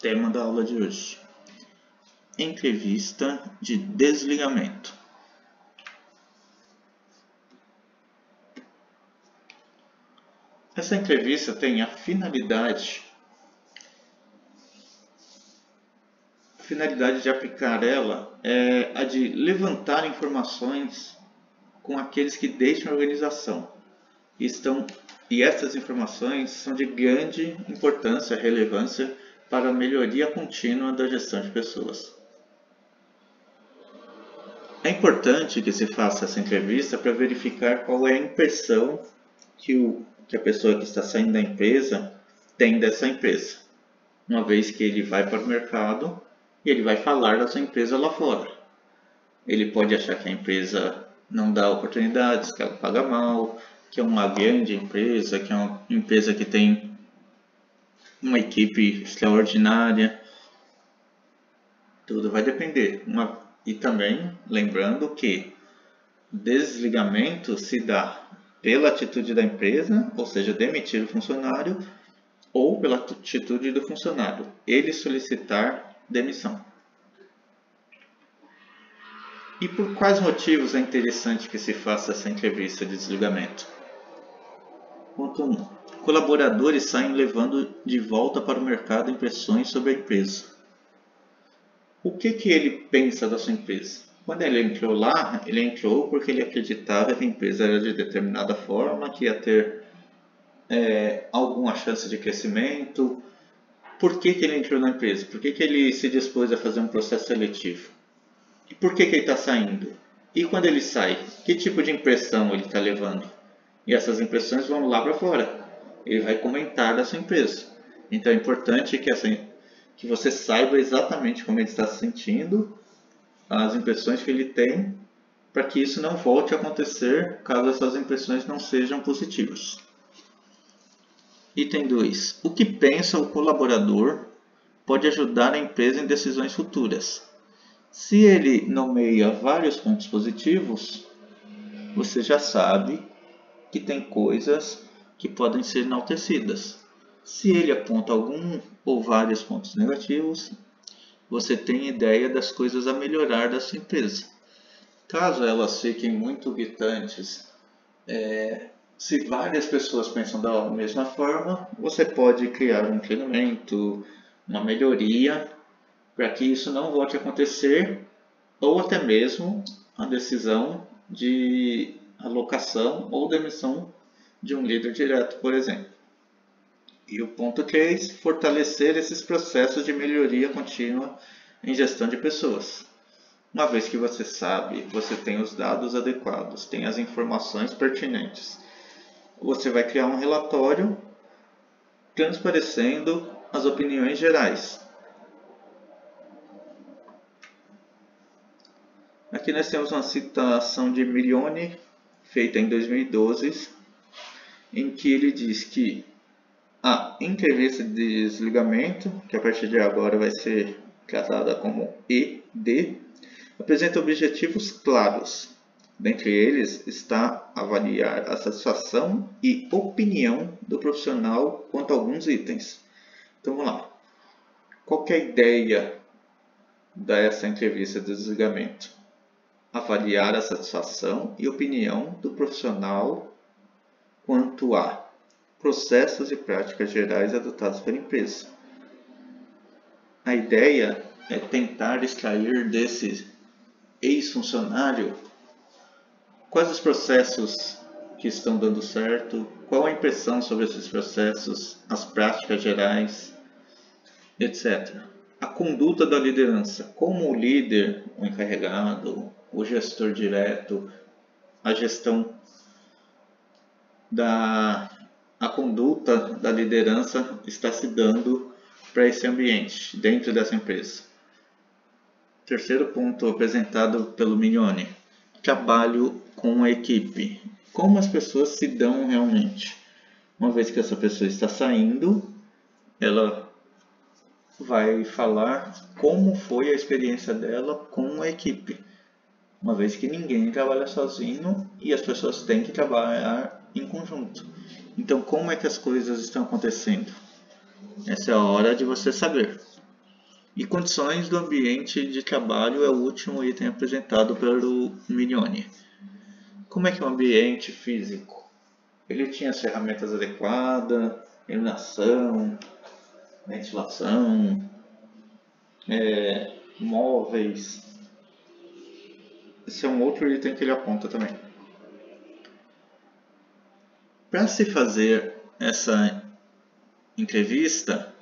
tema da aula de hoje: entrevista de desligamento. Essa entrevista tem a finalidade de aplicar ela é a de levantar informações com aqueles que deixam a organização e essas informações são de grande importância, relevância para a melhoria contínua da gestão de pessoas. É importante que se faça essa entrevista para verificar qual é a impressão que a pessoa que está saindo da empresa tem dessa empresa, uma vez que ele vai para o mercado e ele vai falar da sua empresa lá fora. Ele pode achar que a empresa não dá oportunidades, que ela paga mal, que é uma grande empresa, que é uma empresa que tem uma equipe extraordinária. Tudo vai depender. E também lembrando que desligamento se dá pela atitude da empresa, ou seja, demitir o funcionário, ou pela atitude do funcionário, ele solicitar demissão. E por quais motivos é interessante que se faça essa entrevista de desligamento? Ponto 1. Colaboradores saem levando de volta para o mercado impressões sobre a empresa. O que ele pensa da sua empresa? Quando ele entrou lá, ele entrou porque ele acreditava que a empresa era de determinada forma, que ia ter alguma chance de crescimento. Por que ele entrou na empresa? Por que ele se dispôs a fazer um processo seletivo? E por que ele está saindo? E quando ele sai, que tipo de impressão ele está levando? E essas impressões vão lá para fora. Ele vai comentar da sua empresa. Então é importante que você saiba exatamente como ele está se sentindo, as impressões que ele tem, para que isso não volte a acontecer caso essas impressões não sejam positivas. Item 2. O que pensa o colaborador pode ajudar a empresa em decisões futuras. Se ele nomeia vários pontos positivos, você já sabe que tem coisas que podem ser enaltecidas. Se ele aponta algum ou vários pontos negativos, você tem ideia das coisas a melhorar da sua empresa. Caso elas fiquem muito gritantes, se várias pessoas pensam da mesma forma, você pode criar um treinamento, uma melhoria, para que isso não volte a acontecer, ou até mesmo a decisão de alocação ou demissão de um líder direto, por exemplo. E o ponto 3, fortalecer esses processos de melhoria contínua em gestão de pessoas. Uma vez que você sabe, você tem os dados adequados, tem as informações pertinentes, você vai criar um relatório transparecendo as opiniões gerais. Aqui nós temos uma citação de Milione, feita em 2012, em que ele diz que a entrevista de desligamento, que a partir de agora vai ser tratada como ED, apresenta objetivos claros. Dentre eles está avaliar a satisfação e opinião do profissional quanto a alguns itens. Então vamos lá. Qual que é a ideia dessa entrevista de desligamento? Avaliar a satisfação e opinião do profissional quanto a processos e práticas gerais adotados pela empresa. A ideia é tentar extrair desse ex-funcionário quais os processos que estão dando certo, qual a impressão sobre esses processos, as práticas gerais, etc. A conduta da liderança, como o líder, o encarregado, o gestor direto, a gestão a conduta da liderança está se dando para esse ambiente, dentro dessa empresa. Terceiro ponto apresentado pelo Milione: trabalho com a equipe. Como as pessoas se dão realmente. Uma vez que essa pessoa está saindo, ela vai falar como foi a experiência dela com a equipe. Uma vez que ninguém trabalha sozinho e as pessoas têm que trabalhar em conjunto. Então, como é que as coisas estão acontecendo? Essa é a hora de você saber. E condições do ambiente de trabalho é o último item apresentado pelo Milione. Como é que é o ambiente físico? Ele tinha as ferramentas adequadas, iluminação, ventilação, móveis. Esse é um outro item que ele aponta também. Para se fazer essa entrevista,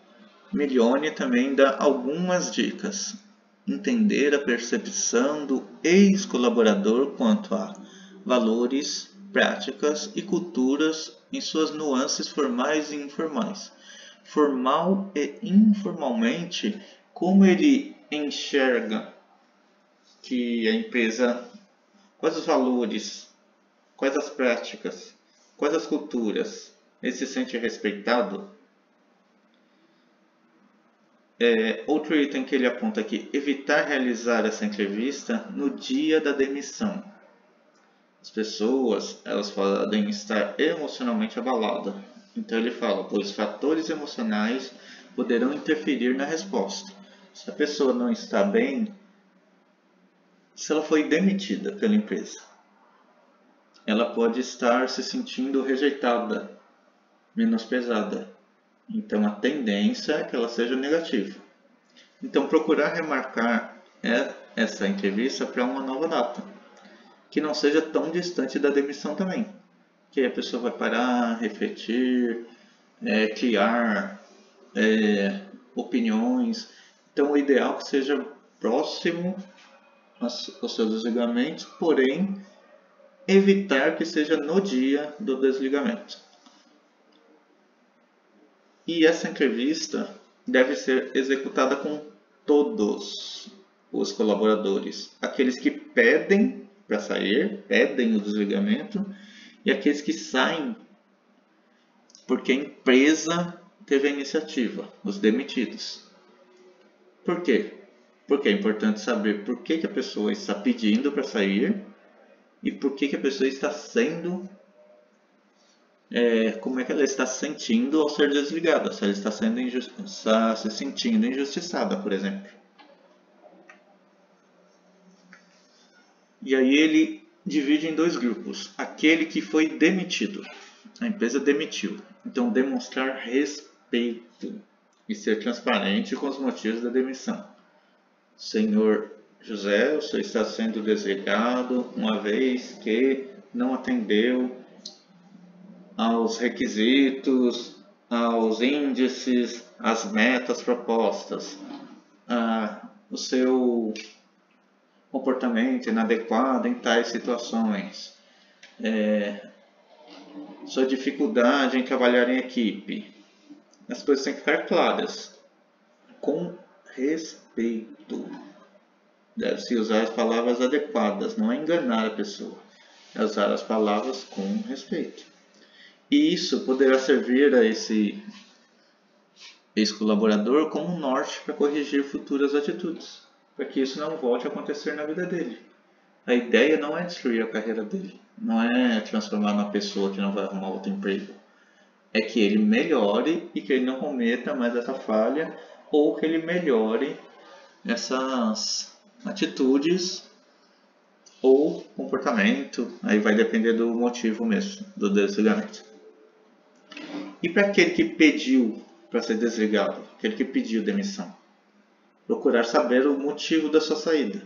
Milione também dá algumas dicas. Entender a percepção do ex-colaborador quanto a valores, práticas e culturas em suas nuances formais e informais. Formal e informalmente, como ele enxerga que a empresa, quais os valores, quais as práticas, quais as culturas, ele se sente respeitado. Outro item que ele aponta aqui, evitar realizar essa entrevista no dia da demissão. As pessoas, elas podem estar emocionalmente abaladas. Então ele fala, pois fatores emocionais poderão interferir na resposta. Se a pessoa não está bem, se ela foi demitida pela empresa, ela pode estar se sentindo rejeitada, menosprezada. Então a tendência é que ela seja negativa. Então procurar remarcar essa entrevista para uma nova data, que não seja tão distante da demissão também. Que aí a pessoa vai parar, refletir, criar opiniões. Então o ideal é que seja próximo aos seus desligamentos, porém evitar que seja no dia do desligamento. E essa entrevista deve ser executada com todos os colaboradores, aqueles que pedem para sair, pedem o desligamento, e aqueles que saem porque a empresa teve a iniciativa, os demitidos. Por quê? Porque é importante saber por que a pessoa está pedindo para sair e por que a pessoa está sendo, como é que ela está se sentindo ao ser desligada, se ela está se sentindo injustiçada, por exemplo. E aí ele divide em dois grupos. Aquele que foi demitido, a empresa demitiu. Então demonstrar respeito e ser transparente com os motivos da demissão. Senhor José, o senhor está sendo desligado uma vez que não atendeu aos requisitos, aos índices, às metas propostas. O seu comportamento inadequado em tais situações. Sua dificuldade em trabalhar em equipe. As coisas têm que ficar claras. Com respeito. Deve-se usar as palavras adequadas, não é enganar a pessoa. É usar as palavras com respeito. E isso poderá servir a esse ex-colaborador como um norte para corrigir futuras atitudes, para que isso não volte a acontecer na vida dele. A ideia não é destruir a carreira dele, não é transformar numa pessoa que não vai arrumar outro emprego. É que ele melhore e que ele não cometa mais essa falha, ou que ele melhore essas atitudes ou comportamento, aí vai depender do motivo mesmo, do desligamento. E para aquele que pediu para ser desligado, aquele que pediu demissão, procurar saber o motivo da sua saída.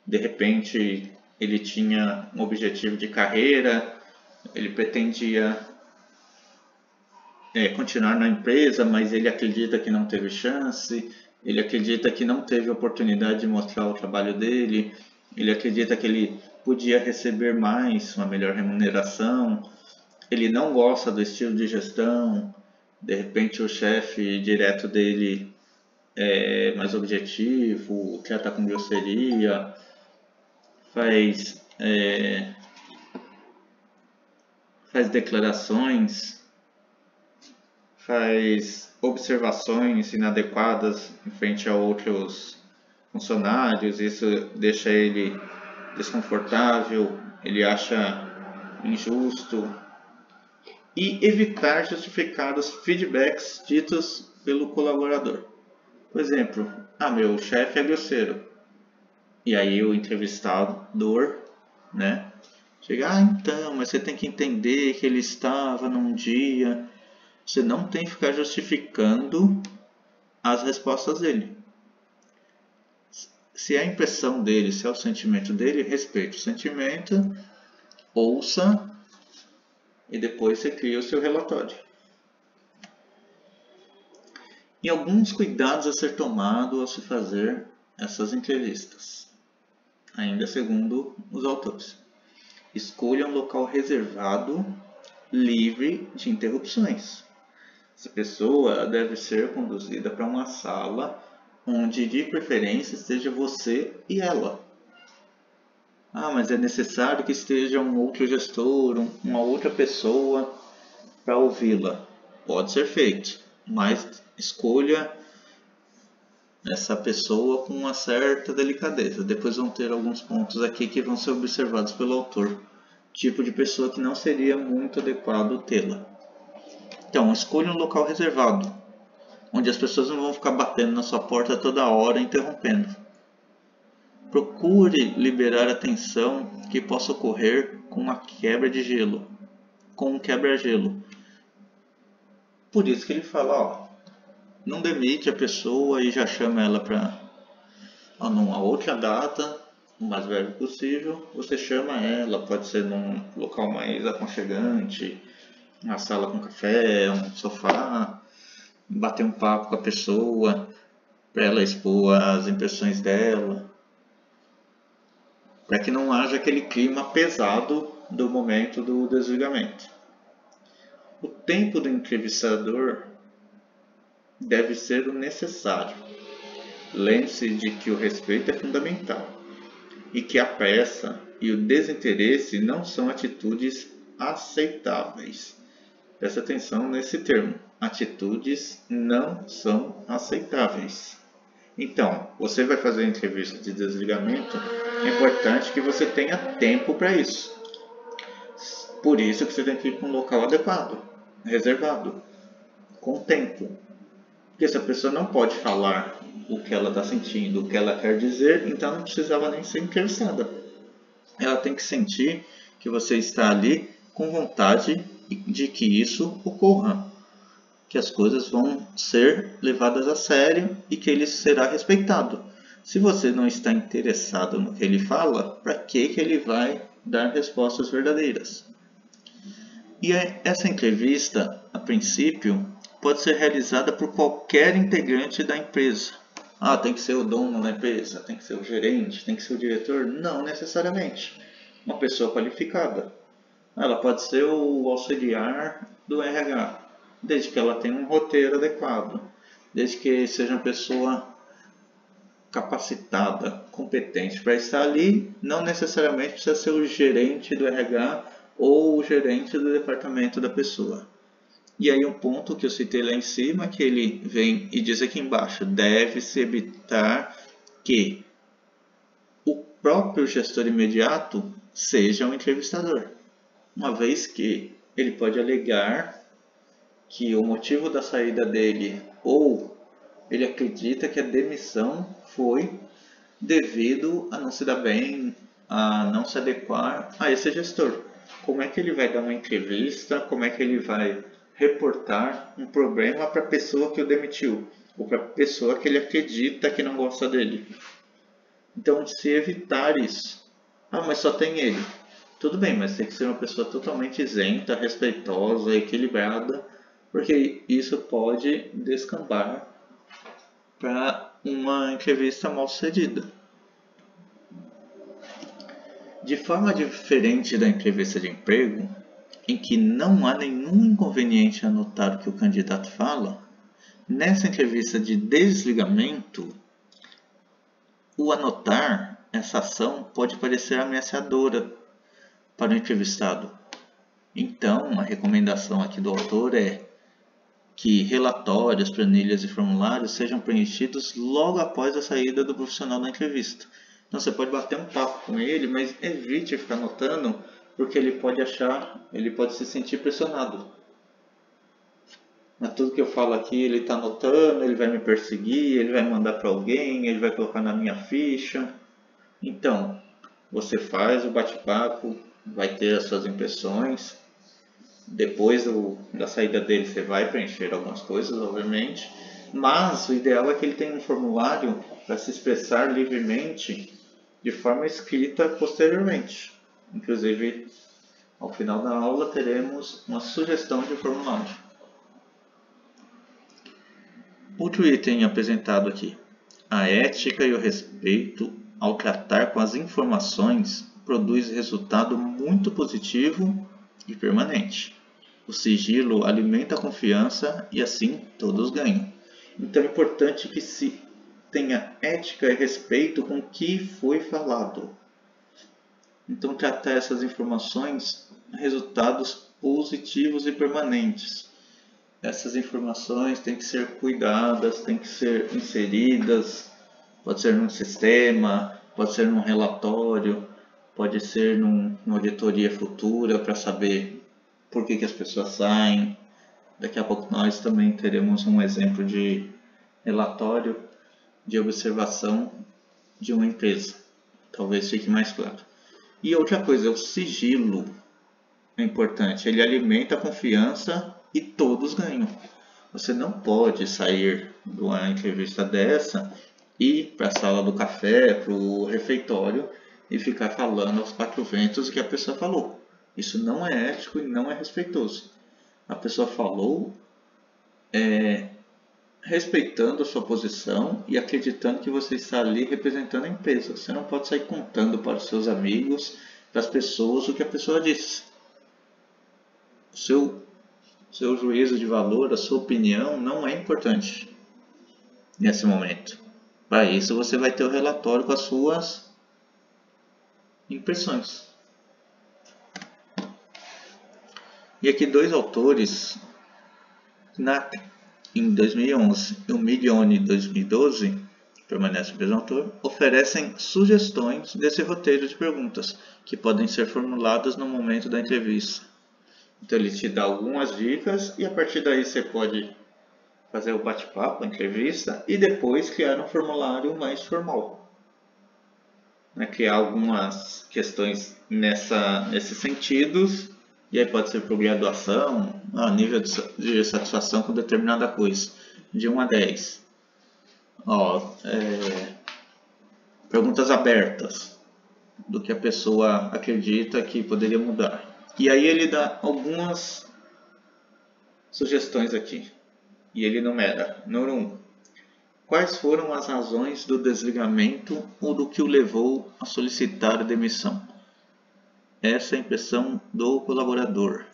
De repente ele tinha um objetivo de carreira, ele pretendia continuar na empresa, mas ele acredita que não teve chance, ele acredita que não teve oportunidade de mostrar o trabalho dele, ele acredita que ele podia receber mais, uma melhor remuneração, ele não gosta do estilo de gestão, de repente o chefe direto dele é mais objetivo, trata com grosseria, faz declarações, faz observações inadequadas em frente a outros funcionários, isso deixa ele desconfortável, ele acha injusto. E evitar justificar os feedbacks ditos pelo colaborador. Por exemplo, meu chefe é grosseiro. E aí o entrevistador, né, chega, então, mas você tem que entender que ele estava num dia. Você não tem que ficar justificando as respostas dele. Se é a impressão dele, se é o sentimento dele, respeite o sentimento, ouça e depois você cria o seu relatório. E alguns cuidados a ser tomado ao se fazer essas entrevistas, ainda segundo os autores. Escolha um local reservado, livre de interrupções. Essa pessoa deve ser conduzida para uma sala onde de preferência esteja você e ela. Mas é necessário que esteja um outro gestor, uma outra pessoa para ouvi-la. Pode ser feito, mas escolha essa pessoa com uma certa delicadeza. Depois vão ter alguns pontos aqui que vão ser observados pelo autor. Tipo de pessoa que não seria muito adequado tê-la. Então, escolha um local reservado, onde as pessoas não vão ficar batendo na sua porta toda hora, interrompendo. Procure liberar a tensão que possa ocorrer com uma quebra de gelo, com um quebra-gelo. Por isso que ele fala, não demite a pessoa e já chama ela para numa outra data, o mais breve possível. Você chama ela, pode ser num local mais aconchegante, uma sala com café, um sofá, bater um papo com a pessoa, para ela expor as impressões dela, para que não haja aquele clima pesado do momento do desligamento. O tempo do entrevistador deve ser o necessário. Lembre-se de que o respeito é fundamental e que a pressa e o desinteresse não são atitudes aceitáveis. Presta atenção nesse termo. Atitudes não são aceitáveis. Então, você vai fazer a entrevista de desligamento, é importante que você tenha tempo para isso. Por isso que você tem que ir para um local adequado, reservado, com tempo. Porque se a pessoa não pode falar o que ela está sentindo, o que ela quer dizer, então não precisava nem ser entrevistada. Ela tem que sentir que você está ali com vontade de que isso ocorra, que as coisas vão ser levadas a sério e que ele será respeitado. Se você não está interessado no que ele fala, para que ele vai dar respostas verdadeiras? E essa entrevista, a princípio, pode ser realizada por qualquer integrante da empresa. Tem que ser o dono da empresa, tem que ser o gerente, tem que ser o diretor? Não necessariamente. Uma pessoa qualificada. Ela pode ser o auxiliar do RH, desde que ela tenha um roteiro adequado, desde que seja uma pessoa capacitada, competente para estar ali. Não necessariamente precisa ser o gerente do RH ou o gerente do departamento da pessoa. E aí um ponto que eu citei lá em cima, que ele vem e diz aqui embaixo, deve-se evitar que o próprio gestor imediato seja um entrevistador, uma vez que ele pode alegar que o motivo da saída dele, ou ele acredita que a demissão foi devido a não se dar bem, a não se adequar a esse gestor. Como é que ele vai dar uma entrevista, como é que ele vai reportar um problema para a pessoa que o demitiu, ou para a pessoa que ele acredita que não gosta dele? Então, se evitar isso. Mas só tem ele. Tudo bem, mas tem que ser uma pessoa totalmente isenta, respeitosa, equilibrada, porque isso pode descambar para uma entrevista mal sucedida. De forma diferente da entrevista de emprego, em que não há nenhum inconveniente em anotar o que o candidato fala, nessa entrevista de desligamento, o anotar essa ação pode parecer ameaçadora para o entrevistado. Então, a recomendação aqui do autor é que relatórios, planilhas e formulários sejam preenchidos logo após a saída do profissional da entrevista. Então você pode bater um papo com ele, mas evite ficar anotando, porque ele pode se sentir pressionado. Mas tudo que eu falo aqui ele está anotando, ele vai me perseguir, ele vai mandar para alguém, ele vai colocar na minha ficha. Então, você faz o bate-papo, vai ter as suas impressões. Depois da saída dele você vai preencher algumas coisas, obviamente. Mas o ideal é que ele tenha um formulário para se expressar livremente de forma escrita posteriormente. Inclusive, ao final da aula teremos uma sugestão de formulário. Outro item apresentado aqui. A ética e o respeito ao tratar com as informações produz resultado muito positivo e permanente. O sigilo alimenta a confiança e assim todos ganham. Então é importante que se tenha ética e respeito com o que foi falado. Então tratar essas informações resultados positivos e permanentes. Essas informações têm que ser cuidadas, têm que ser inseridas, pode ser num sistema, pode ser num relatório, pode ser numa auditoria futura para saber por que as pessoas saem. Daqui a pouco nós também teremos um exemplo de relatório de observação de uma empresa. Talvez fique mais claro. E outra coisa, o sigilo é importante, ele alimenta a confiança e todos ganham. Você não pode sair de uma entrevista dessa e ir para a sala do café, para o refeitório e ficar falando aos quatro ventos o que a pessoa falou. Isso não é ético e não é respeitoso. A pessoa falou respeitando a sua posição e acreditando que você está ali representando a empresa. Você não pode sair contando para os seus amigos, para as pessoas, o que a pessoa disse. O seu juízo de valor, a sua opinião não é importante nesse momento. Para isso você vai ter o relatório com as suas impressões. E aqui dois autores, Knapp em 2011 e o Miglione em 2012, permanece o mesmo autor, oferecem sugestões desse roteiro de perguntas que podem ser formuladas no momento da entrevista. Então ele te dá algumas dicas e a partir daí você pode fazer o bate-papo, a entrevista e depois criar um formulário mais formal. Criar algumas questões nesses sentidos e aí pode ser por graduação, nível de satisfação com determinada coisa, de 1 a 10. Perguntas abertas do que a pessoa acredita que poderia mudar. E aí ele dá algumas sugestões aqui. E ele enumera. Número 1. Quais foram as razões do desligamento ou do que o levou a solicitar a demissão? Essa é a impressão do colaborador,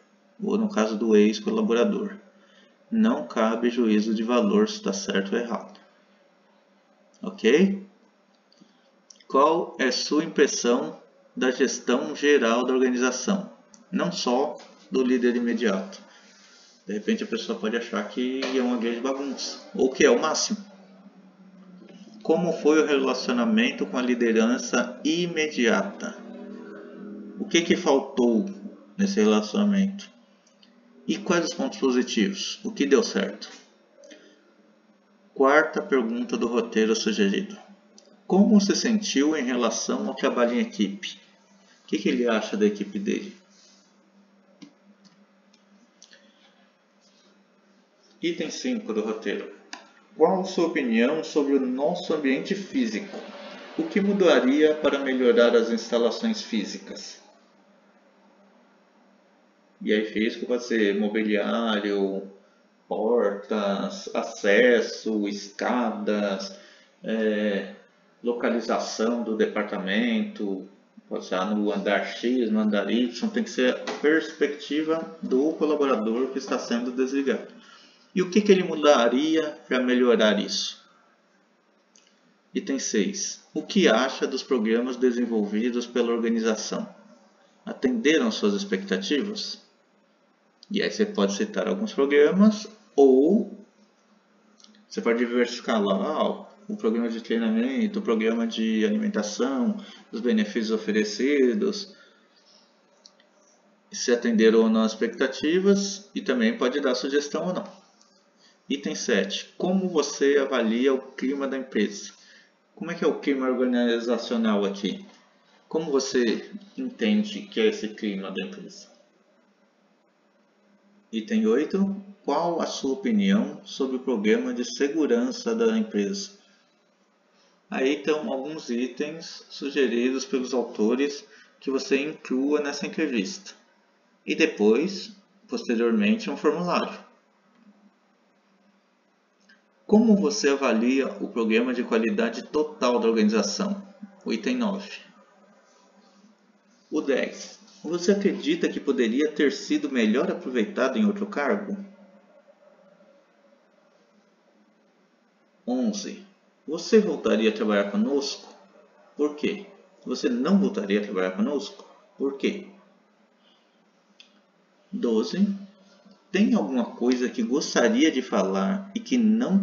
ou no caso do ex-colaborador. Não cabe juízo de valor se está certo ou errado. Ok? Qual é sua impressão da gestão geral da organização? Não só do líder imediato. De repente a pessoa pode achar que é uma grande bagunça, ou que é o máximo. Como foi o relacionamento com a liderança imediata? O que faltou nesse relacionamento? E quais os pontos positivos? O que deu certo? Quarta pergunta do roteiro sugerido. Como se sentiu em relação ao trabalho em equipe? O que ele acha da equipe dele? Item 5 do roteiro. Qual a sua opinião sobre o nosso ambiente físico? O que mudaria para melhorar as instalações físicas? E aí físico pode ser mobiliário, portas, acesso, escadas, localização do departamento, pode ser no andar X, no andar Y, tem que ser a perspectiva do colaborador que está sendo desligado. E o que ele mudaria para melhorar isso? Item 6. O que acha dos programas desenvolvidos pela organização? Atenderam suas expectativas? E aí você pode citar alguns programas ou você pode diversificar lá o programa de treinamento, o programa de alimentação, os benefícios oferecidos, se atenderam ou não as expectativas e também pode dar sugestão ou não. Item 7. Como você avalia o clima da empresa? Como é que é o clima organizacional aqui? Como você entende que é esse clima da empresa? Item 8. Qual a sua opinião sobre o programa de segurança da empresa? Aí estão alguns itens sugeridos pelos autores que você inclua nessa entrevista. E depois, posteriormente, um formulário. Como você avalia o programa de qualidade total da organização? O item 9. O 10. Você acredita que poderia ter sido melhor aproveitado em outro cargo? 11. Você voltaria a trabalhar conosco? Por quê? Você não voltaria a trabalhar conosco? Por quê? 12. Tem alguma coisa que gostaria de falar e que não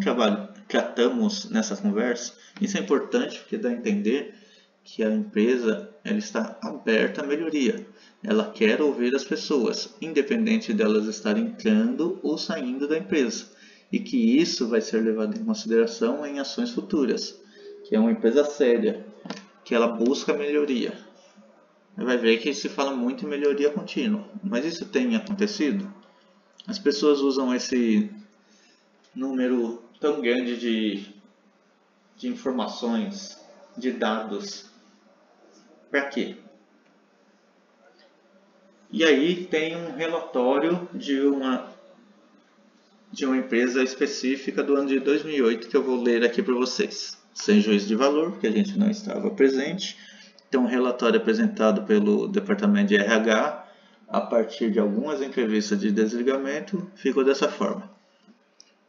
tratamos nessa conversa? Isso é importante porque dá a entender que a empresa ela está aberta à melhoria. Ela quer ouvir as pessoas, independente delas estarem entrando ou saindo da empresa. E que isso vai ser levado em consideração em ações futuras. Que é uma empresa séria, que ela busca melhoria. Vai ver que se fala muito em melhoria contínua. Mas isso tem acontecido? As pessoas usam esse número tão grande de informações, de dados, para quê? E aí tem um relatório de uma empresa específica do ano de 2008 que eu vou ler aqui para vocês, sem juízo de valor, porque a gente não estava presente. Então, um relatório apresentado pelo departamento de RH a partir de algumas entrevistas de desligamento ficou dessa forma.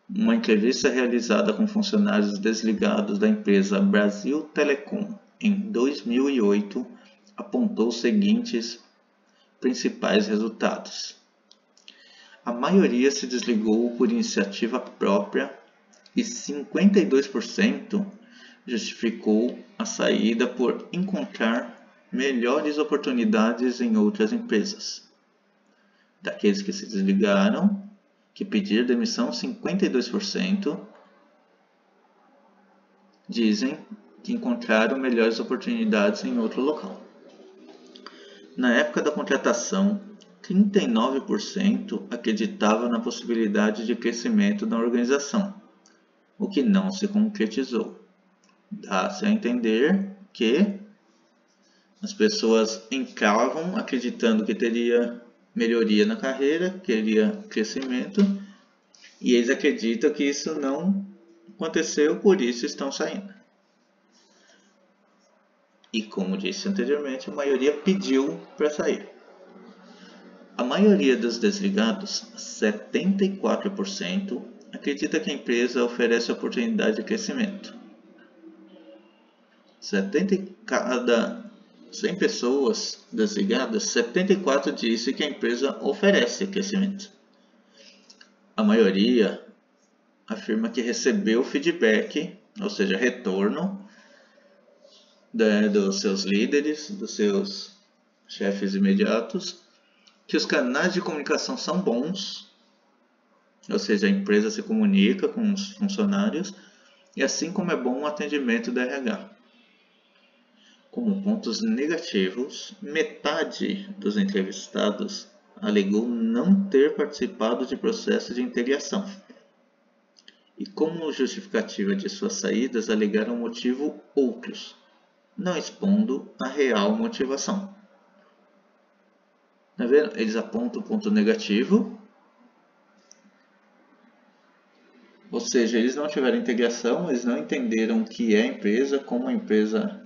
Uma entrevista realizada com funcionários desligados da empresa Brasil Telecom em 2008 apontou os seguintes principais resultados. A maioria se desligou por iniciativa própria e 52% justificou a saída por encontrar melhores oportunidades em outras empresas. Daqueles que se desligaram, que pediram demissão, 52% dizem que encontraram melhores oportunidades em outro local. Na época da contratação, 39% acreditava na possibilidade de crescimento da organização, o que não se concretizou. Dá-se a entender que as pessoas entravam acreditando que teria melhoria na carreira, queria crescimento, e eles acreditam que isso não aconteceu, por isso estão saindo. E como disse anteriormente, a maioria pediu para sair. A maioria dos desligados, 74%, acredita que a empresa oferece oportunidade de crescimento. 70 cada 100 pessoas desligadas, 74 disse que a empresa oferece crescimento. A maioria afirma que recebeu feedback, ou seja, retorno dos seus líderes, dos seus chefes imediatos, que os canais de comunicação são bons, ou seja, a empresa se comunica com os funcionários, e assim como é bom o atendimento da RH. Como pontos negativos, metade dos entrevistados alegou não ter participado de processo de integração. E como justificativa de suas saídas, alegaram motivo outros, não expondo a real motivação. Tá vendo? Eles apontam o ponto negativo, ou seja, eles não tiveram integração, eles não entenderam o que é a empresa, como a empresa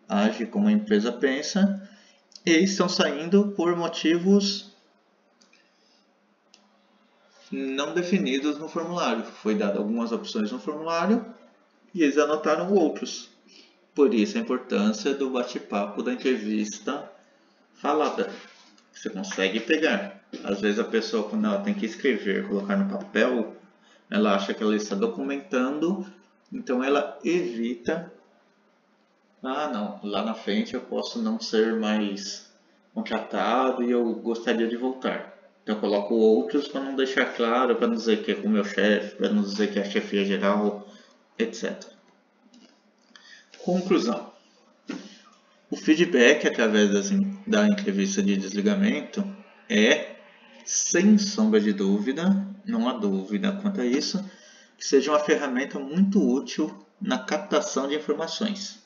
age, como a empresa pensa, e eles estão saindo por motivos não definidos no formulário. Foi dado algumas opções no formulário e eles anotaram outros. Por isso a importância do bate-papo, da entrevista falada. Você consegue pegar. Às vezes a pessoa, quando ela tem que escrever, colocar no papel, ela acha que ela está documentando, então ela evita. Não, lá na frente eu posso não ser mais contratado e eu gostaria de voltar. Então eu coloco outros para não deixar claro, para não dizer que é com o meu chefe, para não dizer que é a chefia geral, etc. Conclusão. O feedback através da entrevista de desligamento é, sem sombra de dúvida, não há dúvida quanto a isso, que seja uma ferramenta muito útil na captação de informações,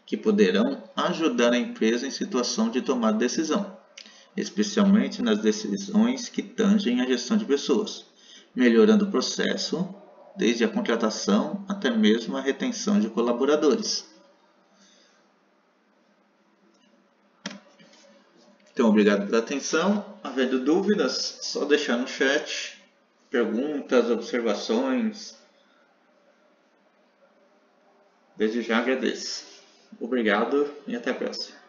que poderão ajudar a empresa em situação de tomar decisão, especialmente nas decisões que tangem a gestão de pessoas, melhorando o processo, desde a contratação até mesmo a retenção de colaboradores. Então, obrigado pela atenção. Havendo dúvidas, só deixar no chat, perguntas, observações. Desde já agradeço. Obrigado e até a próxima.